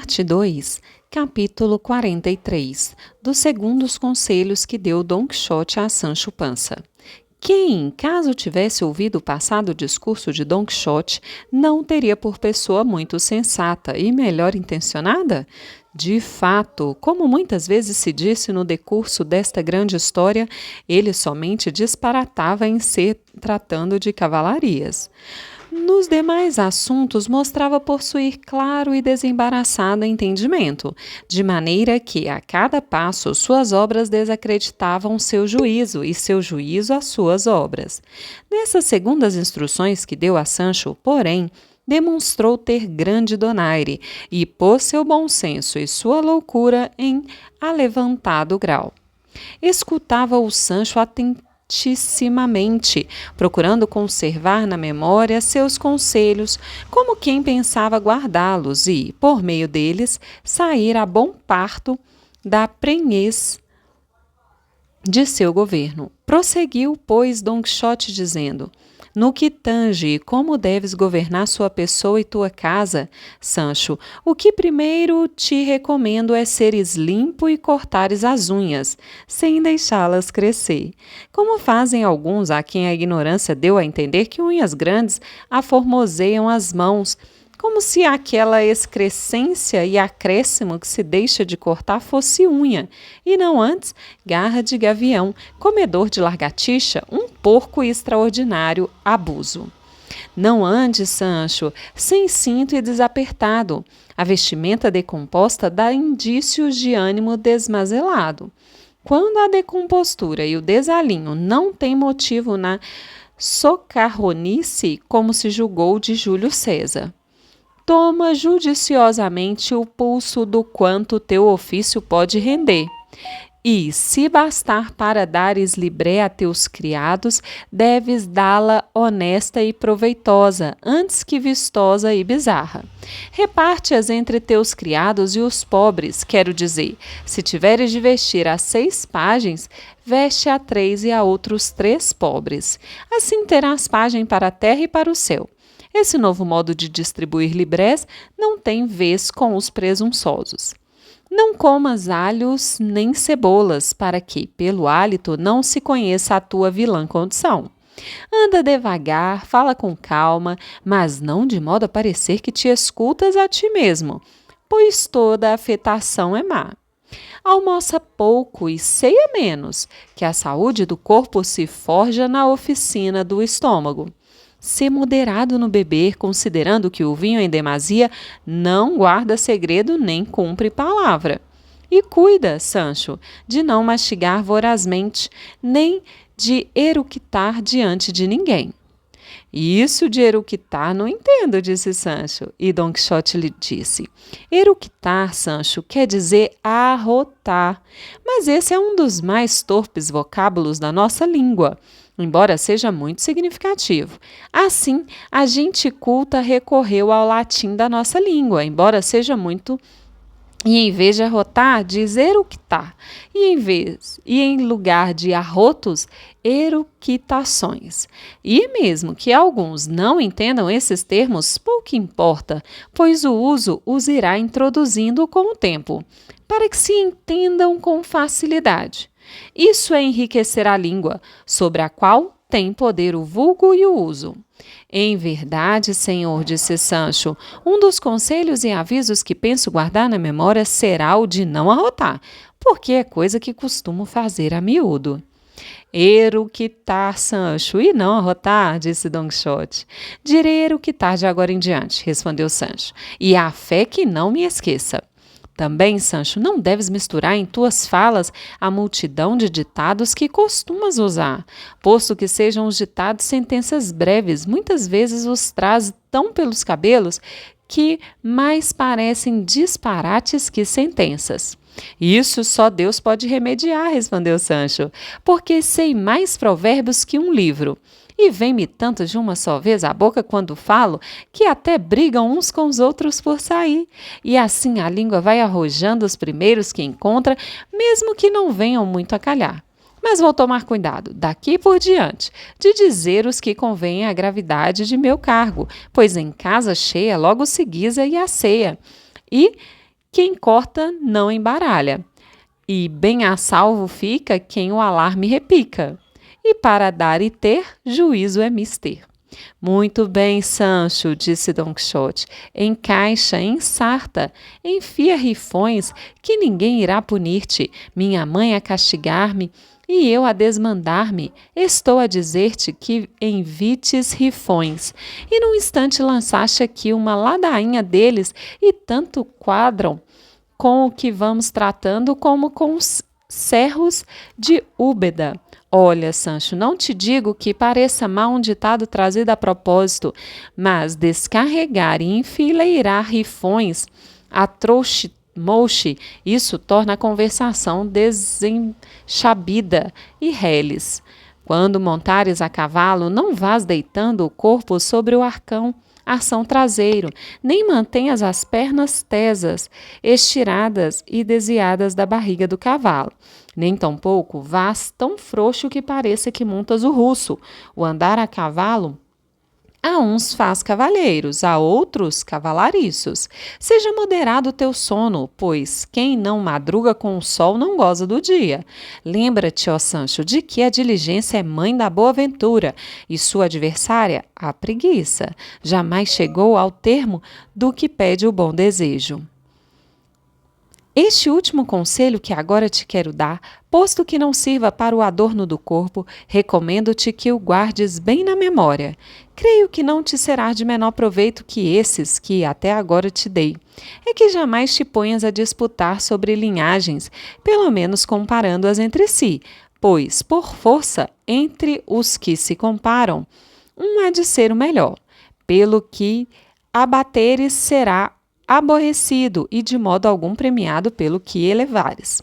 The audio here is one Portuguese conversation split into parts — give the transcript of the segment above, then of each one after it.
Parte 2, capítulo 43, dos segundos conselhos que deu Don Quixote a Sancho Panza. Quem, caso tivesse ouvido o passado discurso de Don Quixote, não teria por pessoa muito sensata e melhor intencionada? De fato, como muitas vezes se disse no decurso desta grande história, ele somente disparatava em se tratando de cavalarias. Nos demais assuntos, mostrava possuir claro e desembaraçado entendimento, de maneira que, a cada passo, suas obras desacreditavam seu juízo e seu juízo as suas obras. Nessas segundas instruções que deu a Sancho, porém, demonstrou ter grande donaire e pôs seu bom senso e sua loucura em alevantado grau. Escutava o Sancho atentivamente, procurando conservar na memória seus conselhos, como quem pensava guardá-los e, por meio deles, sair a bom parto da prenhez de seu governo. Prosseguiu, pois, Don Quixote, dizendo: no que tange como deves governar sua pessoa e tua casa, Sancho, o que primeiro te recomendo é seres limpo e cortares as unhas, sem deixá-las crescer. Como fazem alguns a quem a ignorância deu a entender que unhas grandes aformoseiam as mãos, como se aquela excrescência e acréscimo que se deixa de cortar fosse unha, e não antes garra de gavião, comedor de largatixa, um porco e extraordinário abuso. Não andes, Sancho, sem cinto e desapertado. A vestimenta decomposta dá indícios de ânimo desmazelado. Quando a decompostura e o desalinho não têm motivo na socarronice, como se julgou de Júlio César. Toma judiciosamente o pulso do quanto teu ofício pode render. E, se bastar para dares libré a teus criados, deves dá-la honesta e proveitosa, antes que vistosa e bizarra. Reparte-as entre teus criados e os pobres, quero dizer, se tiveres de vestir a 6 pajens, veste a 3 e a outros 3 pobres. Assim terás pajem para a terra e para o céu. Esse novo modo de distribuir librés não tem vez com os presunçosos. Não comas alhos nem cebolas, para que, pelo hálito, não se conheça a tua vilã condição. Anda devagar, fala com calma, mas não de modo a parecer que te escutas a ti mesmo, pois toda afetação é má. Almoça pouco e ceia menos, que a saúde do corpo se forja na oficina do estômago. Sê moderado no beber, considerando que o vinho em demasia não guarda segredo nem cumpre palavra. E cuida, Sancho, de não mastigar vorazmente, nem de eructar diante de ninguém. Isso de eructar não entendo, disse Sancho. E Don Quixote lhe disse: eructar, Sancho, quer dizer arrotar, mas esse é um dos mais torpes vocábulos da nossa língua, embora seja muito significativo. Assim, a gente culta recorreu ao latim da nossa língua, embora seja muito. E em vez de arrotar, diz eructar. E em lugar de arrotos, eructações. E mesmo que alguns não entendam esses termos, pouco importa, pois o uso os irá introduzindo com o tempo, para que se entendam com facilidade. Isso é enriquecer a língua, sobre a qual tem poder o vulgo e o uso. Em verdade, senhor, disse Sancho, um dos conselhos e avisos que penso guardar na memória será o de não arrotar, porque é coisa que costumo fazer a miúdo. Eructar, Sancho, e não arrotar, disse Don Quixote. Direi eructar de agora em diante, respondeu Sancho, e a fé que não me esqueça. Também, Sancho, não deves misturar em tuas falas a multidão de ditados que costumas usar, posto que sejam os ditados sentenças breves, muitas vezes os traz tão pelos cabelos que mais parecem disparates que sentenças. Isso só Deus pode remediar, respondeu Sancho, porque sei mais provérbios que um livro. E vem-me tanto de uma só vez à boca quando falo, que até brigam uns com os outros por sair. E assim a língua vai arrojando os primeiros que encontra, mesmo que não venham muito a calhar. Mas vou tomar cuidado, daqui por diante, de dizer os que convém à gravidade de meu cargo, pois em casa cheia logo se guisa e aceia. E quem corta não embaralha, e bem a salvo fica quem o alarme repica. E para dar e ter, juízo é mister. Muito bem, Sancho, disse Don Quixote, encaixa, ensarta, enfia rifões, que ninguém irá punir-te, minha mãe a castigar-me, e eu a desmandar-me. Estou a dizer-te que envites rifões. E num instante lançaste aqui uma ladainha deles, e tanto quadram com o que vamos tratando como com os cerros de Úbeda. Olha, Sancho, não te digo que pareça mal um ditado trazido a propósito, mas descarregar e enfileirar rifões a trouxe-moche, isso torna a conversação desenxabida e reles. Quando montares a cavalo, não vás deitando o corpo sobre o arção traseiro, nem mantenhas as pernas tesas, estiradas e desviadas da barriga do cavalo. Nem tampouco vás tão frouxo que pareça que montas o russo. O andar a cavalo a uns faz cavalheiros, a outros cavalariços. Seja moderado o teu sono, pois quem não madruga com o sol não goza do dia. Lembra-te, ó Sancho, de que a diligência é mãe da boa ventura e sua adversária, a preguiça. Jamais chegou ao termo do que pede o bom desejo. Este último conselho que agora te quero dar, posto que não sirva para o adorno do corpo, recomendo-te que o guardes bem na memória. Creio que não te será de menor proveito que esses que até agora te dei. É que jamais te ponhas a disputar sobre linhagens, pelo menos comparando-as entre si, pois, por força, entre os que se comparam, um há de ser o melhor. Pelo que abateres será aborrecido e de modo algum premiado pelo que elevares.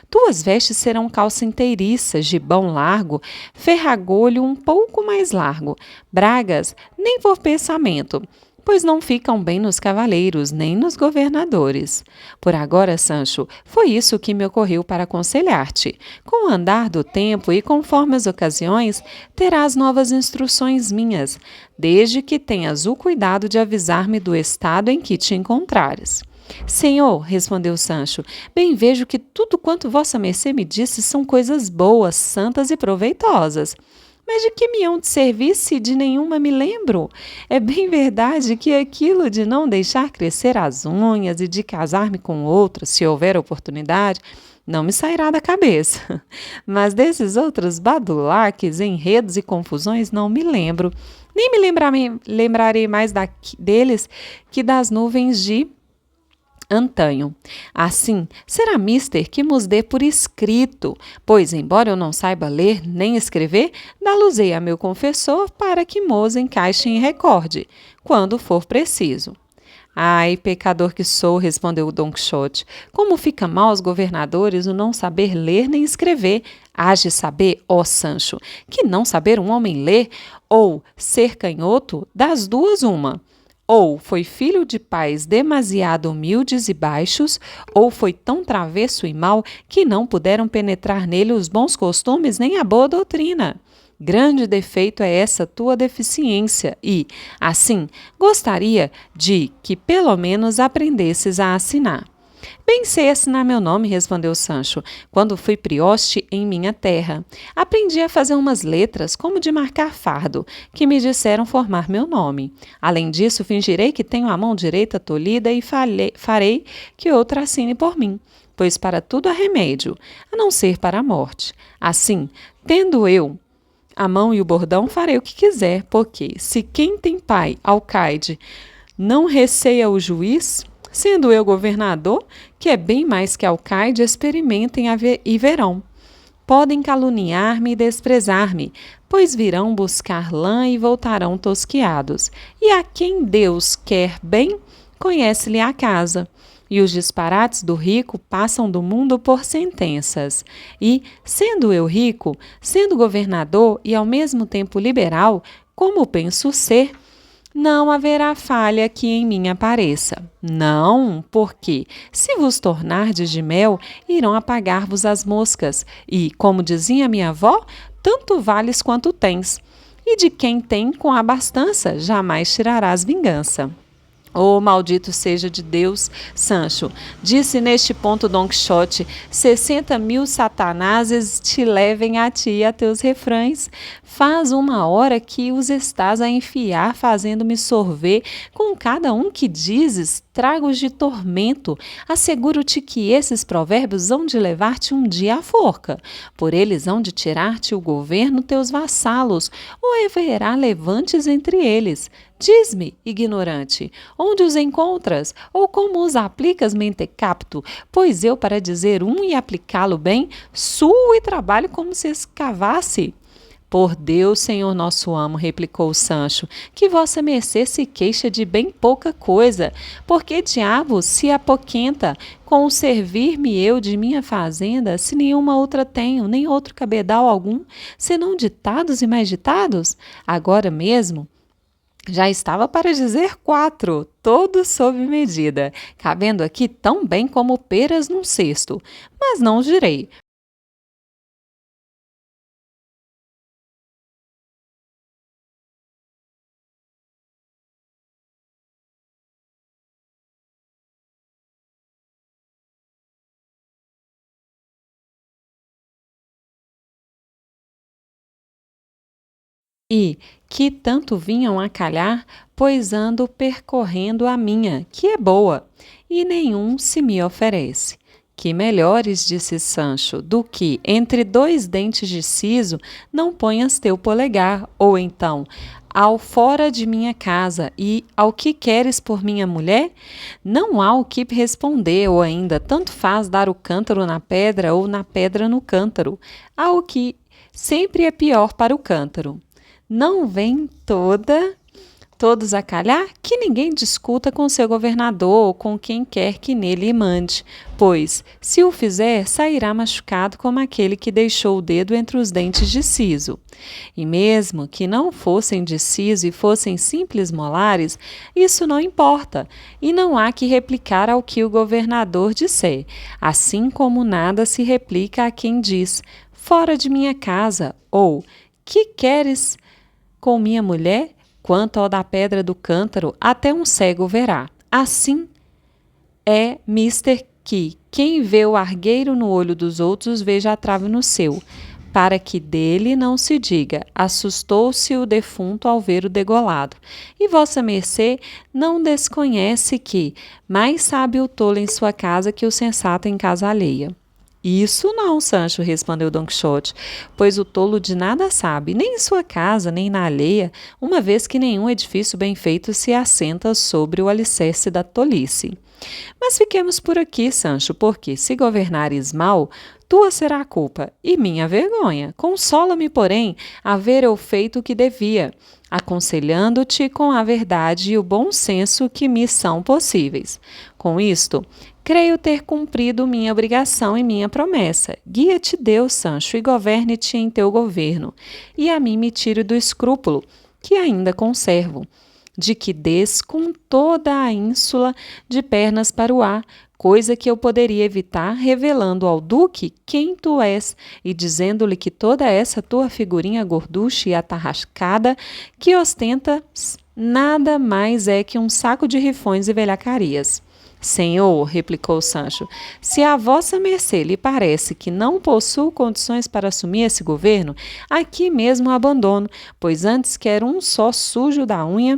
Tuas vestes serão calça inteiriça, gibão largo, ferragolho um pouco mais largo, bragas nem por pensamento, pois não ficam bem nos cavaleiros, nem nos governadores. Por agora, Sancho, foi isso que me ocorreu para aconselhar-te. Com o andar do tempo e conforme as ocasiões, terás novas instruções minhas, desde que tenhas o cuidado de avisar-me do estado em que te encontrares. Senhor, respondeu Sancho, bem vejo que tudo quanto vossa mercê me disse são coisas boas, santas e proveitosas. Mas de que me hão de servir se de nenhuma me lembro? É bem verdade que aquilo de não deixar crescer as unhas e de casar-me com outra, se houver oportunidade, não me sairá da cabeça. Mas desses outros badulaques, enredos e confusões não me lembro. Nem me lembrarei mais deles que das nuvens de antanho. Assim, será mister que nos dê por escrito, pois, embora eu não saiba ler nem escrever, dá-los-ei a meu confessor para que mos encaixe e recorde, quando for preciso. Ai, pecador que sou, respondeu Don Quixote, como fica mal aos governadores o não saber ler nem escrever. Hás de saber, ó Sancho, que não saber um homem ler ou ser canhoto, das duas uma. Ou foi filho de pais demasiado humildes e baixos, ou foi tão travesso e mau que não puderam penetrar nele os bons costumes nem a boa doutrina. Grande defeito é essa tua deficiência e, assim, gostaria de que pelo menos aprendesses a assinar. Bem sei assinar meu nome, respondeu Sancho, quando fui prioste em minha terra. Aprendi a fazer umas letras, como de marcar fardo, que me disseram formar meu nome. Além disso, fingirei que tenho a mão direita tolhida e farei que outra assine por mim, pois para tudo há remédio, a não ser para a morte. Assim, tendo eu a mão e o bordão, farei o que quiser, porque se quem tem pai, alcaide, não receia o juiz, sendo eu governador, que é bem mais que alcaide, experimentem e verão. Podem caluniar-me e desprezar-me, pois virão buscar lã e voltarão tosquiados. E a quem Deus quer bem, conhece-lhe a casa. E os disparates do rico passam do mundo por sentenças. E, sendo eu rico, sendo governador e ao mesmo tempo liberal, como penso ser, não haverá falha que em mim apareça. Não, porque, se vos tornardes de mel, irão apagar-vos as moscas, e, como dizia minha avó, tanto vales quanto tens. E de quem tem com abastança, jamais tirarás vingança. Oh, maldito seja de Deus, Sancho, disse neste ponto Don Quixote, 60.000 satanases te levem a ti e a teus refrães. Faz uma hora que os estás a enfiar, fazendo-me sorver com cada um que dizes, tragos de tormento. Asseguro-te que esses provérbios hão de levar-te um dia à forca. Por eles hão de tirar-te o governo teus vassalos, ou haverá levantes entre eles. Diz-me, ignorante, onde os encontras, ou como os aplicas, mentecapto? Pois eu, para dizer um e aplicá-lo bem, suo e trabalho como se escavasse. Por Deus, senhor nosso amo, replicou Sancho, que vossa mercê se queixa de bem pouca coisa, porque diabo se apoquenta com o servir-me eu de minha fazenda, se nenhuma outra tenho, nem outro cabedal algum, senão ditados e mais ditados? Agora mesmo já estava para dizer 4, todos sob medida, cabendo aqui tão bem como peras num cesto, mas não os direi. E que tanto vinham a calhar, pois ando percorrendo a minha, que é boa, e nenhum se me oferece. Que melhores, disse Sancho, do que entre dois dentes de siso não ponhas teu polegar, ou então ao fora de minha casa e ao que queres por minha mulher? Não há o que responder, ou ainda tanto faz dar o cântaro na pedra ou na pedra no cântaro. Há o que sempre é pior para o cântaro. Não vem todos a calhar? Que ninguém discuta com seu governador ou com quem quer que nele mande, pois, se o fizer, sairá machucado como aquele que deixou o dedo entre os dentes de siso. E mesmo que não fossem de siso e fossem simples molares, isso não importa, e não há que replicar ao que o governador disser, assim como nada se replica a quem diz, fora de minha casa, ou, que queres com minha mulher? Quanto ao da pedra do cântaro, até um cego verá. Assim é mister que quem vê o argueiro no olho dos outros veja a trave no seu, para que dele não se diga, assustou-se o defunto ao ver o degolado. E vossa mercê não desconhece que mais sabe o tolo em sua casa que o sensato em casa alheia. Isso não, Sancho, respondeu Don Quixote, pois o tolo de nada sabe, nem em sua casa, nem na alheia, uma vez que nenhum edifício bem feito se assenta sobre o alicerce da tolice. Mas fiquemos por aqui, Sancho, porque, se governares mal, tua será a culpa, e minha vergonha. Consola-me, porém, haver eu feito o que devia, aconselhando-te com a verdade e o bom senso que me são possíveis. Com isto, creio ter cumprido minha obrigação e minha promessa. Guia-te Deus, Sancho, e governe-te em teu governo, e a mim me tire do escrúpulo, que ainda conservo, de que des com toda a ínsula de pernas para o ar, coisa que eu poderia evitar revelando ao duque quem tu és e dizendo-lhe que toda essa tua figurinha gorducha e atarrascada que ostentas nada mais é que um saco de rifões e velhacarias. Senhor, replicou Sancho, se a vossa mercê lhe parece que não possuo condições para assumir esse governo, aqui mesmo abandono, pois antes quero um só sujo da unha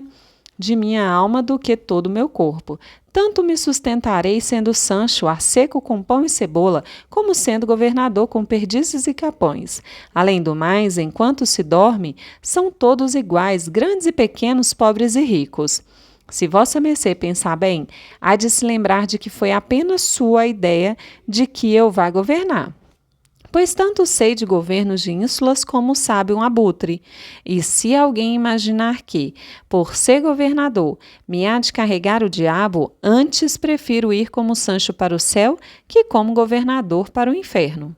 de minha alma do que todo o meu corpo. Tanto me sustentarei sendo Sancho a seco com pão e cebola, como sendo governador com perdizes e capões. Além do mais, enquanto se dorme, são todos iguais, grandes e pequenos, pobres e ricos. Se vossa mercê pensar bem, há de se lembrar de que foi apenas sua a ideia de que eu vá governar. Pois tanto sei de governos de ínsulas como sabe um abutre. E se alguém imaginar que, por ser governador, me há de carregar o diabo, antes prefiro ir como Sancho para o céu que como governador para o inferno.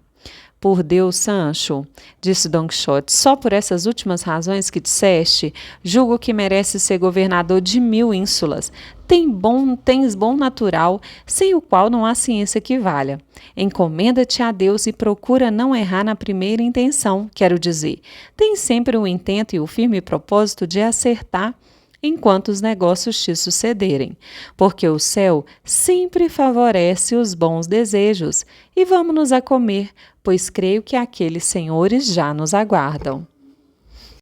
Por Deus, Sancho, disse Don Quixote, só por essas últimas razões que disseste, julgo que merece ser governador de 1000 ínsulas. Tens bom natural, sem o qual não há ciência que valha. Encomenda-te a Deus e procura não errar na primeira intenção, quero dizer. Tem sempre o intento e o firme propósito de acertar enquanto os negócios te sucederem, porque o céu sempre favorece os bons desejos. E vamos-nos a comer, pois creio que aqueles senhores já nos aguardam.